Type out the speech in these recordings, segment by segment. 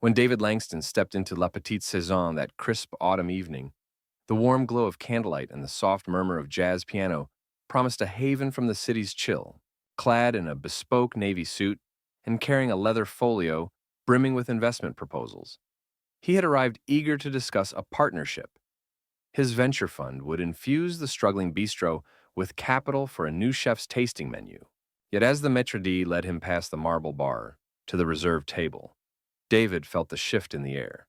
When David Langston stepped into La Petite Saison that crisp autumn evening, the warm glow of candlelight and the soft murmur of jazz piano promised a haven from the city's chill. Clad in a bespoke navy suit and carrying a leather folio brimming with investment proposals, he had arrived eager to discuss a partnership. His venture fund would infuse the struggling bistro with capital for a new chef's tasting menu. Yet as the maître d' led him past the marble bar to the reserved table, David felt the shift in the air,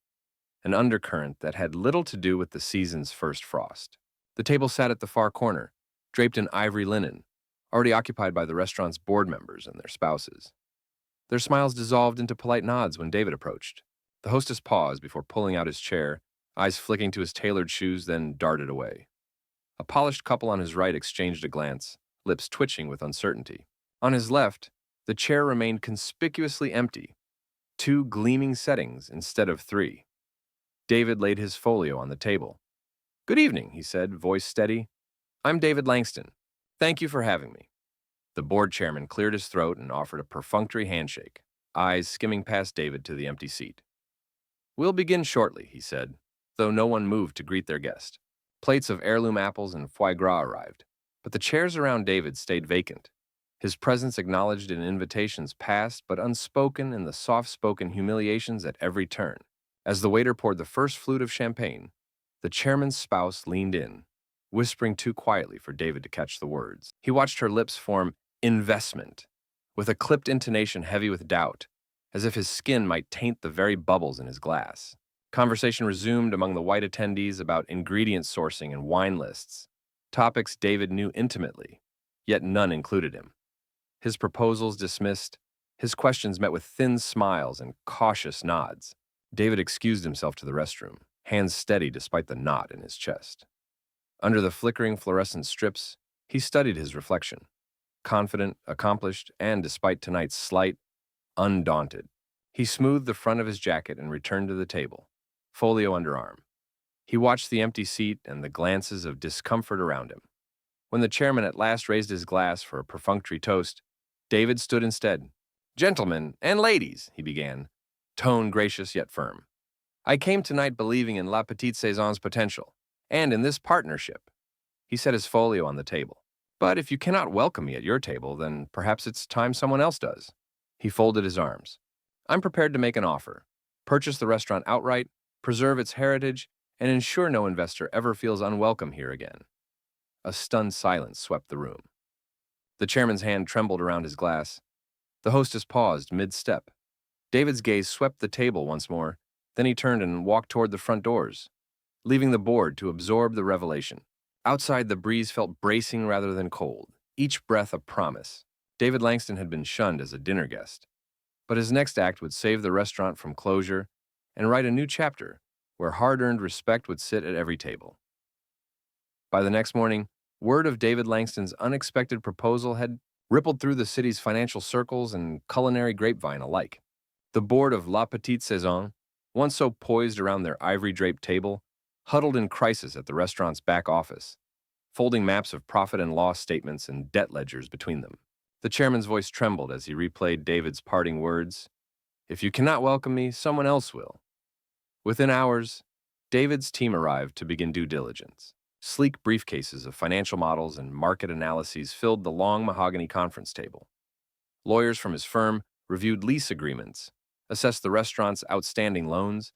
an undercurrent that had little to do with the season's first frost. The table sat at the far corner, draped in ivory linen, already occupied by the restaurant's board members and their spouses. Their smiles dissolved into polite nods when David approached. The hostess paused before pulling out his chair, eyes flicking to his tailored shoes, then darted away. A polished couple on his right exchanged a glance, lips twitching with uncertainty. On his left, the chair remained conspicuously empty, two gleaming settings instead of three. David laid his folio on the table. "Good evening," he said, voice steady. "I'm David Langston. Thank you for having me." The board chairman cleared his throat and offered a perfunctory handshake, eyes skimming past David to the empty seat. "We'll begin shortly," he said, though no one moved to greet their guest. Plates of heirloom apples and foie gras arrived, but the chairs around David stayed vacant, his presence acknowledged in invitations passed but unspoken in the soft-spoken humiliations at every turn. As the waiter poured the first flute of champagne, the chairman's spouse leaned in, whispering too quietly for David to catch the words. He watched her lips form investment, with a clipped intonation heavy with doubt, as if his skin might taint the very bubbles in his glass. Conversation resumed among the white attendees about ingredient sourcing and wine lists, topics David knew intimately, yet none included him. His proposals dismissed, his questions met with thin smiles and cautious nods. David excused himself to the restroom, hands steady despite the knot in his chest. Under the flickering fluorescent strips, he studied his reflection, confident, accomplished, and, despite tonight's slight, undaunted. He smoothed the front of his jacket and returned to the table, folio under arm. He watched the empty seat and the glances of discomfort around him. When the chairman at last raised his glass for a perfunctory toast, David stood instead. "Gentlemen and ladies," he began, tone gracious yet firm. "I came tonight believing in La Petite Saison's potential, and in this partnership." He set his folio on the table. "But if you cannot welcome me at your table, then perhaps it's time someone else does." He folded his arms. "I'm prepared to make an offer, purchase the restaurant outright, preserve its heritage, and ensure no investor ever feels unwelcome here again." A stunned silence swept the room. The chairman's hand trembled around his glass. The hostess paused mid-step. David's gaze swept the table once more, then he turned and walked toward the front doors, leaving the board to absorb the revelation. Outside, the breeze felt bracing rather than cold, each breath a promise. David Langston had been shunned as a dinner guest, but his next act would save the restaurant from closure and write a new chapter where hard-earned respect would sit at every table. By the next morning, word of David Langston's unexpected proposal had rippled through the city's financial circles and culinary grapevine alike. The board of La Petite Saison, once so poised around their ivory-draped table, huddled in crisis at the restaurant's back office, folding maps of profit and loss statements and debt ledgers between them. The chairman's voice trembled as he replayed David's parting words, "If you cannot welcome me, someone else will." Within hours, David's team arrived to begin due diligence. Sleek briefcases of financial models and market analyses filled the long mahogany conference table. Lawyers from his firm reviewed lease agreements, assessed the restaurant's outstanding loans,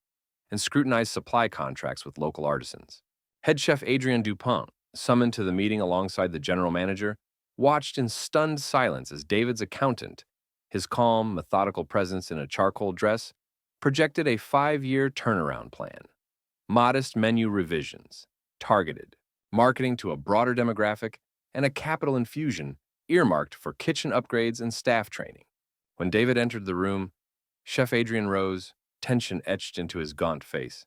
and scrutinized supply contracts with local artisans. Head chef Adrien Dupont, summoned to the meeting alongside the general manager, watched in stunned silence as David's accountant, his calm, methodical presence in a charcoal dress, projected a 5-year turnaround plan. Modest menu revisions, targeted, marketing to a broader demographic, and a capital infusion earmarked for kitchen upgrades and staff training. When David entered the room, Chef Adrien rose, tension etched into his gaunt face.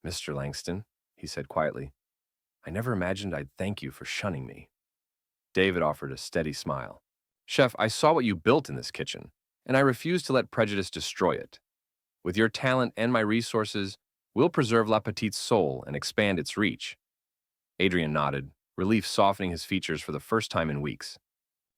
"Mr. Langston," he said quietly, "I never imagined I'd thank you for shunning me." David offered a steady smile. "Chef, I saw what you built in this kitchen, and I refuse to let prejudice destroy it. With your talent and my resources, we'll preserve La Petite's soul and expand its reach." Adrien nodded, relief softening his features for the first time in weeks.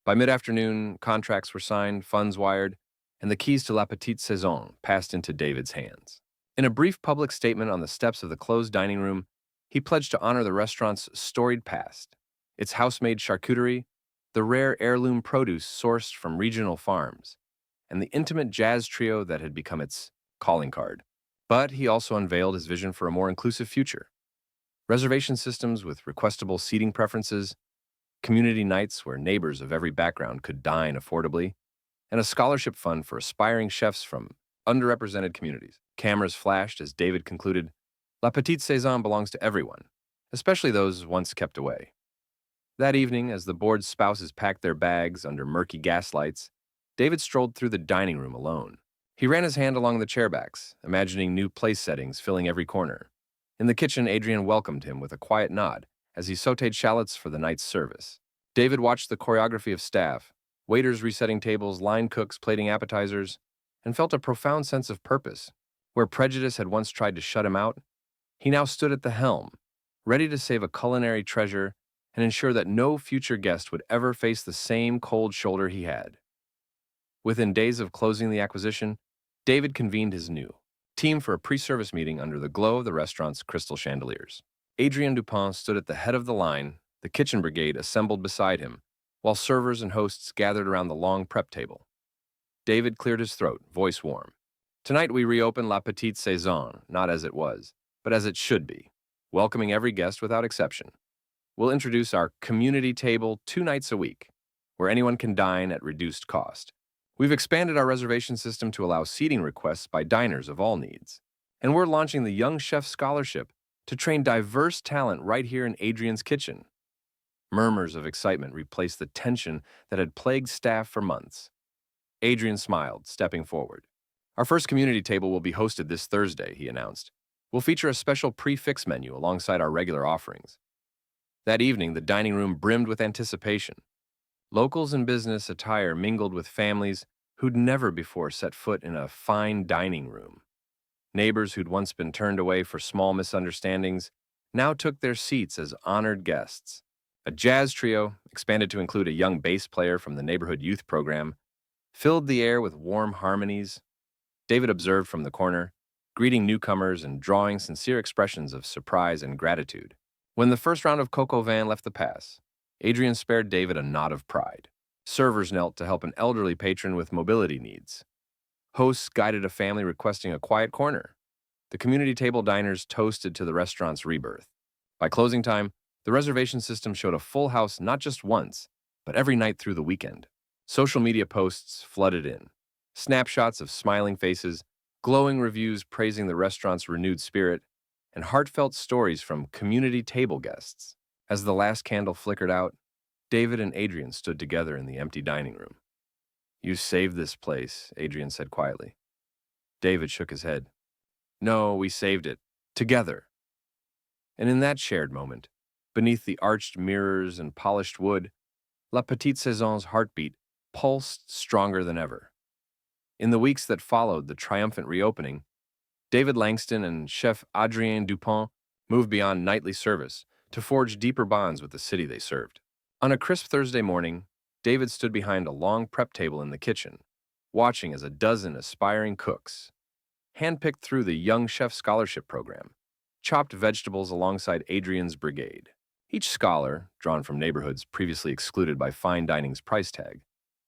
By mid-afternoon, contracts were signed, funds wired, and the keys to La Petite Saison passed into David's hands. In a brief public statement on the steps of the closed dining room, he pledged to honor the restaurant's storied past, its house-made charcuterie, the rare heirloom produce sourced from regional farms, and the intimate jazz trio that had become its calling card. But he also unveiled his vision for a more inclusive future. Reservation systems with requestable seating preferences, community nights where neighbors of every background could dine affordably, and a scholarship fund for aspiring chefs from underrepresented communities. Cameras flashed as David concluded, La Petite Saison belongs to everyone, especially those once kept away. That evening, as the board's spouses packed their bags under murky gaslights, David strolled through the dining room alone. He ran his hand along the chairbacks, imagining new place settings filling every corner. In the kitchen, Adrian welcomed him with a quiet nod as he sautéed shallots for the night's service. David watched the choreography of staff, waiters resetting tables, line cooks plating appetizers, and felt a profound sense of purpose. Where prejudice had once tried to shut him out, he now stood at the helm, ready to save a culinary treasure and ensure that no future guest would ever face the same cold shoulder he had. Within days of closing the acquisition, David convened his new team for a pre-service meeting under the glow of the restaurant's crystal chandeliers. Adrien Dupont stood at the head of the line, the kitchen brigade assembled beside him, while servers and hosts gathered around the long prep table. David cleared his throat, voice warm. Tonight we reopen La Petite Saison, not as it was, but as it should be, welcoming every guest without exception. We'll introduce our community table 2 nights a week, where anyone can dine at reduced cost. We've expanded our reservation system to allow seating requests by diners of all needs. And we're launching the Young Chef Scholarship to train diverse talent right here in Adrian's kitchen. Murmurs of excitement replaced the tension that had plagued staff for months. Adrian smiled, stepping forward. Our first community table will be hosted this Thursday, he announced. We'll feature a special prix-fixe menu alongside our regular offerings. That evening, the dining room brimmed with anticipation. Locals in business attire mingled with families who'd never before set foot in a fine dining room. Neighbors who'd once been turned away for small misunderstandings now took their seats as honored guests. A jazz trio, expanded to include a young bass player from the neighborhood youth program, filled the air with warm harmonies. David observed from the corner, greeting newcomers and drawing sincere expressions of surprise and gratitude. When the first round of coq au vin left the pass, Adrian spared David a nod of pride. Servers knelt to help an elderly patron with mobility needs. Hosts guided a family requesting a quiet corner. The community table diners toasted to the restaurant's rebirth. By closing time, the reservation system showed a full house not just once, but every night through the weekend. Social media posts flooded in. Snapshots of smiling faces, glowing reviews praising the restaurant's renewed spirit, and heartfelt stories from community table guests. As the last candle flickered out, David and Adrian stood together in the empty dining room. You saved this place, Adrian said quietly. David shook his head. No, we saved it. Together. And in that shared moment, beneath the arched mirrors and polished wood, La Petite Saison's heartbeat pulsed stronger than ever. In the weeks that followed the triumphant reopening, David Langston and Chef Adrien Dupont moved beyond nightly service to forge deeper bonds with the city they served. On a crisp Thursday morning, David stood behind a long prep table in the kitchen, watching as a dozen aspiring cooks, handpicked through the Young Chef Scholarship Program, chopped vegetables alongside Adrian's brigade. Each scholar, drawn from neighborhoods previously excluded by fine dining's price tag,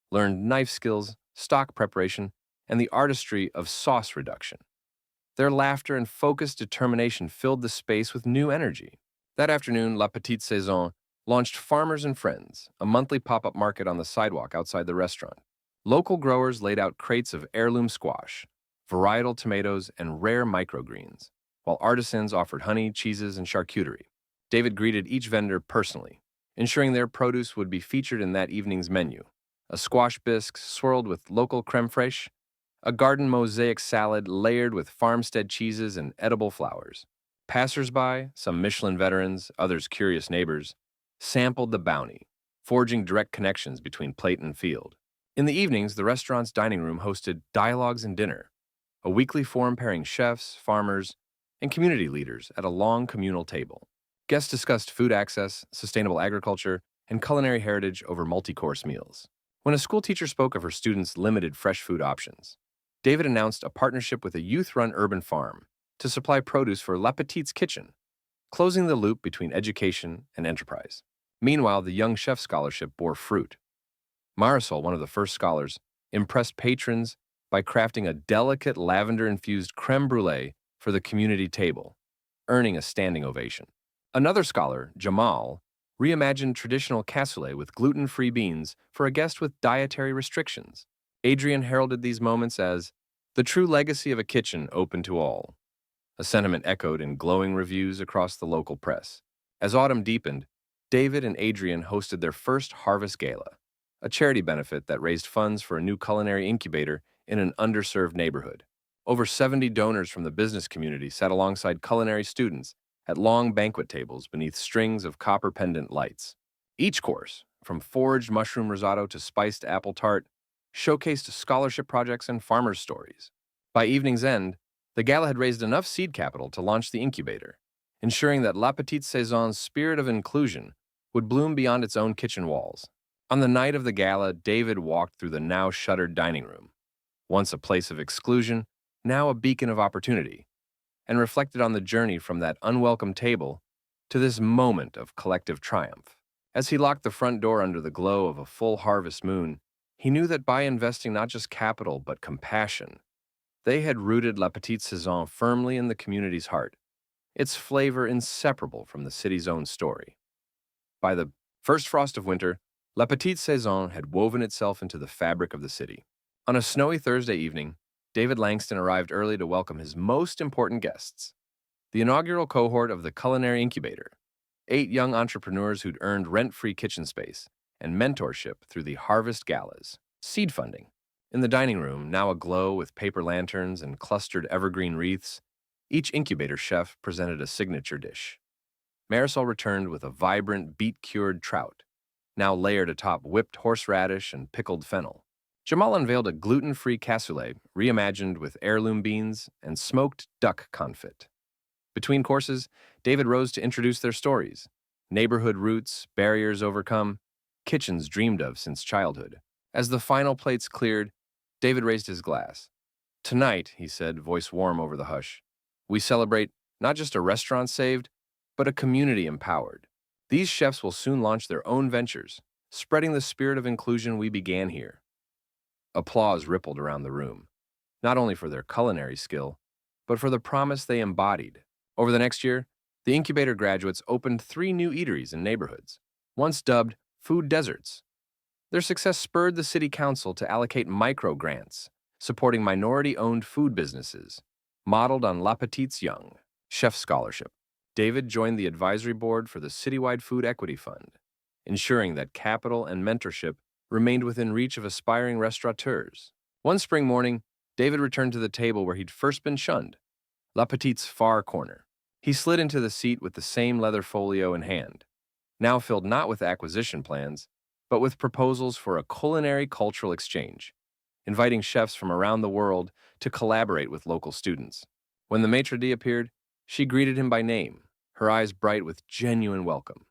learned knife skills, stock preparation, and the artistry of sauce reduction. Their laughter and focused determination filled the space with new energy. That afternoon, La Petite Saison launched Farmers and Friends, a monthly pop-up market on the sidewalk outside the restaurant. Local growers laid out crates of heirloom squash, varietal tomatoes, and rare microgreens, while artisans offered honey, cheeses, and charcuterie. David greeted each vendor personally, ensuring their produce would be featured in that evening's menu. A squash bisque swirled with local creme fraiche, a garden mosaic salad layered with farmstead cheeses and edible flowers. Passers-by, some Michelin veterans, others curious neighbors, sampled the bounty, forging direct connections between plate and field. In the evenings, the restaurant's dining room hosted Dialogues and Dinner, a weekly forum pairing chefs, farmers, and community leaders at a long communal table. Guests discussed food access, sustainable agriculture, and culinary heritage over multi-course meals. When a school teacher spoke of her students' limited fresh food options, David announced a partnership with a youth-run urban farm to supply produce for La Petite's kitchen, closing the loop between education and enterprise. Meanwhile, the Young Chef Scholarship bore fruit. Marisol, one of the first scholars, impressed patrons by crafting a delicate lavender-infused creme brulee for the community table, earning a standing ovation. Another scholar, Jamal, reimagined traditional cassoulet with gluten-free beans for a guest with dietary restrictions. Adrian heralded these moments as the true legacy of a kitchen open to all, a sentiment echoed in glowing reviews across the local press. As autumn deepened, David and Adrian hosted their first Harvest Gala, a charity benefit that raised funds for a new culinary incubator in an underserved neighborhood. Over 70 donors from the business community sat alongside culinary students at long banquet tables beneath strings of copper pendant lights. Each course, from foraged mushroom risotto to spiced apple tart, showcased scholarship projects and farmers' stories. By evening's end, the gala had raised enough seed capital to launch the incubator, ensuring that La Petite Saison's spirit of inclusion would bloom beyond its own kitchen walls. On the night of the gala, David walked through the now shuttered dining room, once a place of exclusion, now a beacon of opportunity, and reflected on the journey from that unwelcome table to this moment of collective triumph. As he locked the front door under the glow of a full harvest moon, he knew that by investing not just capital but compassion, they had rooted La Petite Saison firmly in the community's heart, its flavor inseparable from the city's own story. By the first frost of winter, La Petite Saison had woven itself into the fabric of the city. On a snowy Thursday evening, David Langston arrived early to welcome his most important guests, the inaugural cohort of the Culinary Incubator, 8 young entrepreneurs who'd earned rent-free kitchen space and mentorship through the Harvest Galas, seed funding. In the dining room, now aglow with paper lanterns and clustered evergreen wreaths, each incubator chef presented a signature dish. Marisol returned with a vibrant beet-cured trout, now layered atop whipped horseradish and pickled fennel. Jamal unveiled a gluten-free cassoulet, reimagined with heirloom beans and smoked duck confit. Between courses, David rose to introduce their stories, neighborhood roots, barriers overcome, kitchens dreamed of since childhood. As the final plates cleared, David raised his glass. "Tonight," he said, voice warm over the hush, "we celebrate not just a restaurant saved, but a community empowered. These chefs will soon launch their own ventures, spreading the spirit of inclusion we began here." Applause rippled around the room, not only for their culinary skill, but for the promise they embodied. Over the next year, the incubator graduates opened 3 new eateries in neighborhoods, once dubbed food deserts. Their success spurred the city council to allocate micro-grants, supporting minority-owned food businesses, modeled on La Petite's Young Chef Scholarship. David joined the advisory board for the citywide Food Equity Fund, ensuring that capital and mentorship remained within reach of aspiring restaurateurs. One spring morning, David returned to the table where he'd first been shunned, La Petite's far corner. He slid into the seat with the same leather folio in hand, now filled not with acquisition plans, but with proposals for a culinary cultural exchange, inviting chefs from around the world to collaborate with local students. When the maitre d' appeared, she greeted him by name, her eyes bright with genuine welcome.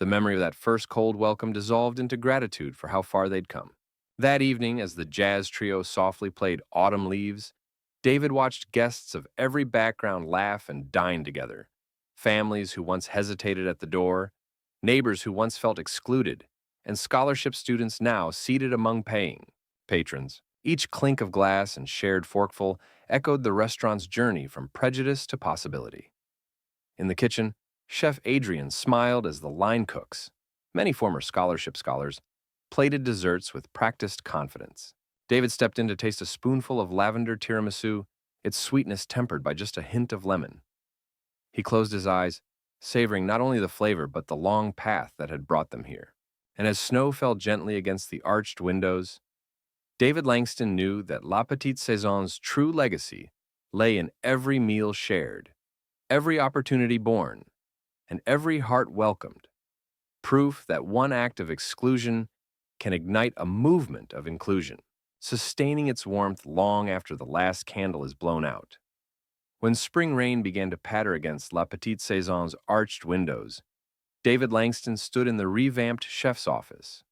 The memory of that first cold welcome dissolved into gratitude for how far they'd come. That evening, as the jazz trio softly played Autumn Leaves, David watched guests of every background laugh and dine together. Families who once hesitated at the door, neighbors who once felt excluded, and scholarship students now seated among paying patrons. Each clink of glass and shared forkful echoed the restaurant's journey from prejudice to possibility. In the kitchen, Chef Adrian smiled as the line cooks, many former scholarship scholars, plated desserts with practiced confidence. David stepped in to taste a spoonful of lavender tiramisu, its sweetness tempered by just a hint of lemon. He closed his eyes, savoring not only the flavor but the long path that had brought them here. And as snow fell gently against the arched windows, David Langston knew that La Petite Saison's true legacy lay in every meal shared, every opportunity borne, and every heart welcomed, proof that one act of exclusion can ignite a movement of inclusion, sustaining its warmth long after the last candle is blown out. When spring rain began to patter against La Petite Saison's arched windows, David Langston stood in the revamped chef's office,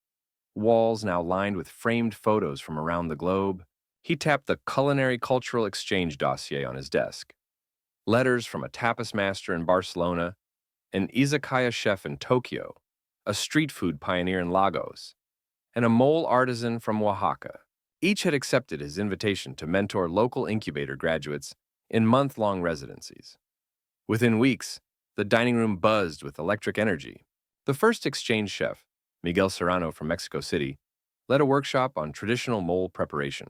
walls now lined with framed photos from around the globe. He tapped the culinary cultural exchange dossier on his desk. Letters from a tapas master in Barcelona, an izakaya chef in Tokyo, a street food pioneer in Lagos, and a mole artisan from Oaxaca. Each had accepted his invitation to mentor local incubator graduates in month-long residencies. Within weeks, the dining room buzzed with electric energy. The first exchange chef, Miguel Serrano from Mexico City, led a workshop on traditional mole preparation.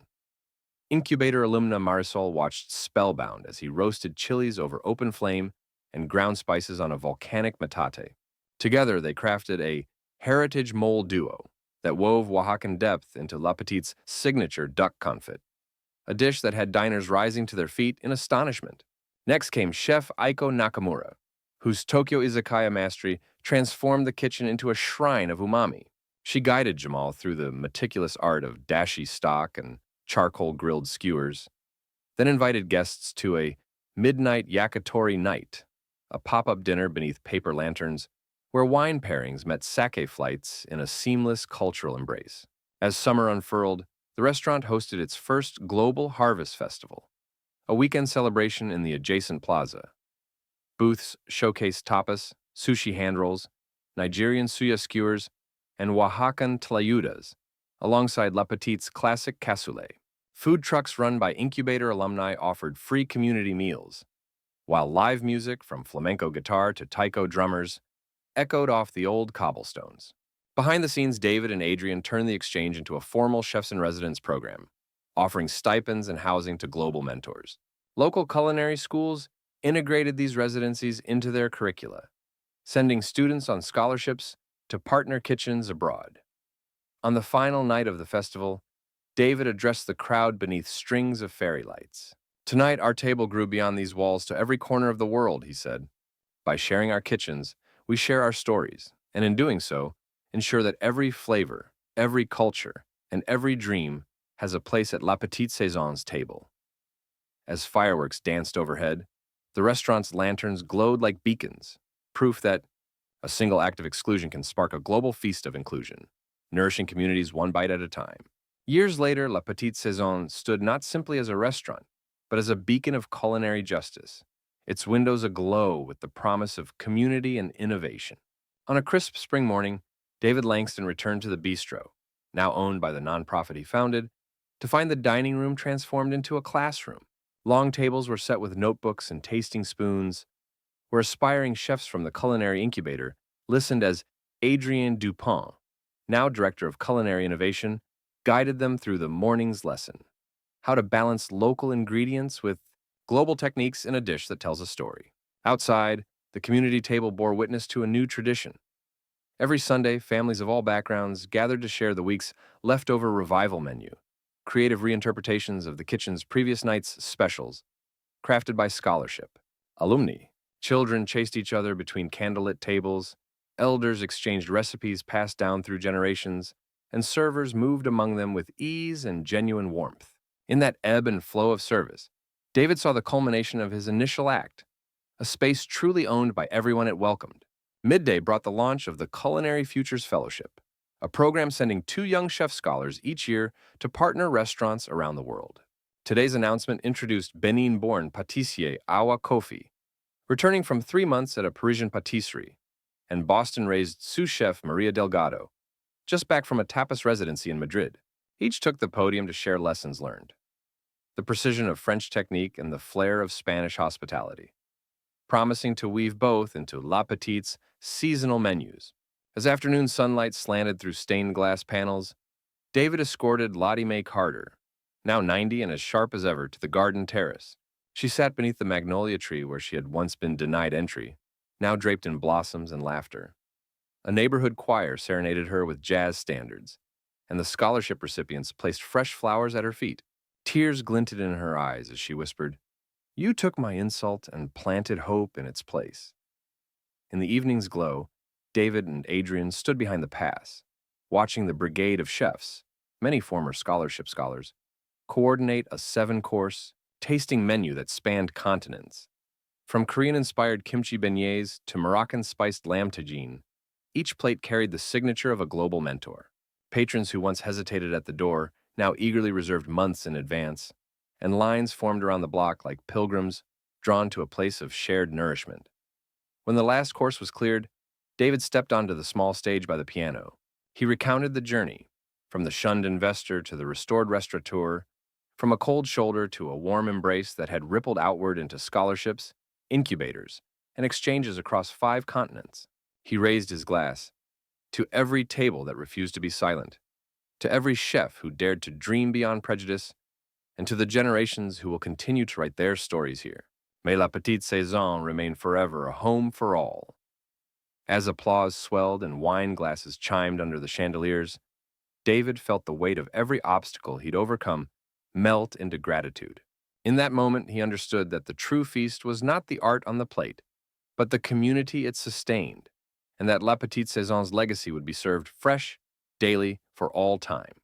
Incubator alumna Marisol watched spellbound as he roasted chilies over open flame and ground spices on a volcanic metate. Together, they crafted a heritage mole duo that wove Oaxacan depth into La Petite's signature duck confit, a dish that had diners rising to their feet in astonishment. Next came Chef Aiko Nakamura, whose Tokyo izakaya mastery transformed the kitchen into a shrine of umami. She guided Jamal through the meticulous art of dashi stock and charcoal-grilled skewers, then invited guests to a midnight yakitori night, a pop-up dinner beneath paper lanterns where wine pairings met sake flights in a seamless cultural embrace. As summer unfurled, the restaurant hosted its first Global Harvest Festival, a weekend celebration in the adjacent plaza. Booths showcased tapas, sushi hand rolls, Nigerian suya skewers, and Oaxacan tlayudas, alongside La Petite's classic cassoulet. Food trucks run by incubator alumni offered free community meals, while live music from flamenco guitar to taiko drummers echoed off the old cobblestones. Behind the scenes, David and Adrian turned the exchange into a formal chefs-in-residence program, offering stipends and housing to global mentors. Local culinary schools integrated these residencies into their curricula, sending students on scholarships to partner kitchens abroad. On the final night of the festival, David addressed the crowd beneath strings of fairy lights. "Tonight, our table grew beyond these walls to every corner of the world," he said. "By sharing our kitchens, we share our stories, and in doing so, ensure that every flavor, every culture, and every dream has a place at La Petite Saison's table." As fireworks danced overhead, the restaurant's lanterns glowed like beacons, proof that a single act of exclusion can spark a global feast of inclusion, nourishing communities one bite at a time. Years later, La Petite Saison stood not simply as a restaurant, but as a beacon of culinary justice, its windows aglow with the promise of community and innovation. On a crisp spring morning, David Langston returned to the bistro, now owned by the nonprofit he founded, to find the dining room transformed into a classroom. Long tables were set with notebooks and tasting spoons, where aspiring chefs from the culinary incubator listened as Adrien Dupont, now director of culinary innovation, guided them through the morning's lesson: how to balance local ingredients with global techniques in a dish that tells a story. Outside, the community table bore witness to a new tradition. Every Sunday, families of all backgrounds gathered to share the week's leftover revival menu, creative reinterpretations of the kitchen's previous night's specials, crafted by scholarship. Alumni. Children chased each other between candlelit tables, elders exchanged recipes passed down through generations, and servers moved among them with ease and genuine warmth. In that ebb and flow of service, David saw the culmination of his initial act, a space truly owned by everyone it welcomed. Midday brought the launch of the Culinary Futures Fellowship, a program sending 2 young chef scholars each year to partner restaurants around the world. Today's announcement introduced Benin-born pâtissier Awa Kofi, returning from 3 months at a Parisian patisserie, and Boston-raised sous chef Maria Delgado, just back from a tapas residency in Madrid. Each took the podium to share lessons learned, the precision of French technique and the flair of Spanish hospitality, promising to weave both into La Petite's seasonal menus. As afternoon sunlight slanted through stained glass panels, David escorted Lottie Mae Carter, now 90 and as sharp as ever, to the garden terrace. She sat beneath the magnolia tree where she had once been denied entry, now draped in blossoms and laughter. A neighborhood choir serenaded her with jazz standards, and the scholarship recipients placed fresh flowers at her feet. Tears glinted in her eyes as she whispered, "You took my insult and planted hope in its place." In the evening's glow, David and Adrian stood behind the pass, watching the brigade of chefs, many former scholarship scholars, coordinate a 7-course, tasting menu that spanned continents. From Korean-inspired kimchi beignets to Moroccan-spiced lamb tagine, each plate carried the signature of a global mentor. Patrons who once hesitated at the door now eagerly reserved months in advance, and lines formed around the block like pilgrims drawn to a place of shared nourishment. When the last course was cleared, David stepped onto the small stage by the piano. He recounted the journey, from the shunned investor to the restored restaurateur, from a cold shoulder to a warm embrace that had rippled outward into scholarships, incubators, and exchanges across 5 continents. He raised his glass to every table that refused to be silent, to every chef who dared to dream beyond prejudice, and to the generations who will continue to write their stories here. May La Petite Saison remain forever a home for all. As applause swelled and wine glasses chimed under the chandeliers, David felt the weight of every obstacle he'd overcome melt into gratitude. In that moment, he understood that the true feast was not the art on the plate, but the community it sustained, and that La Petite Saison's legacy would be served fresh, daily, for all time.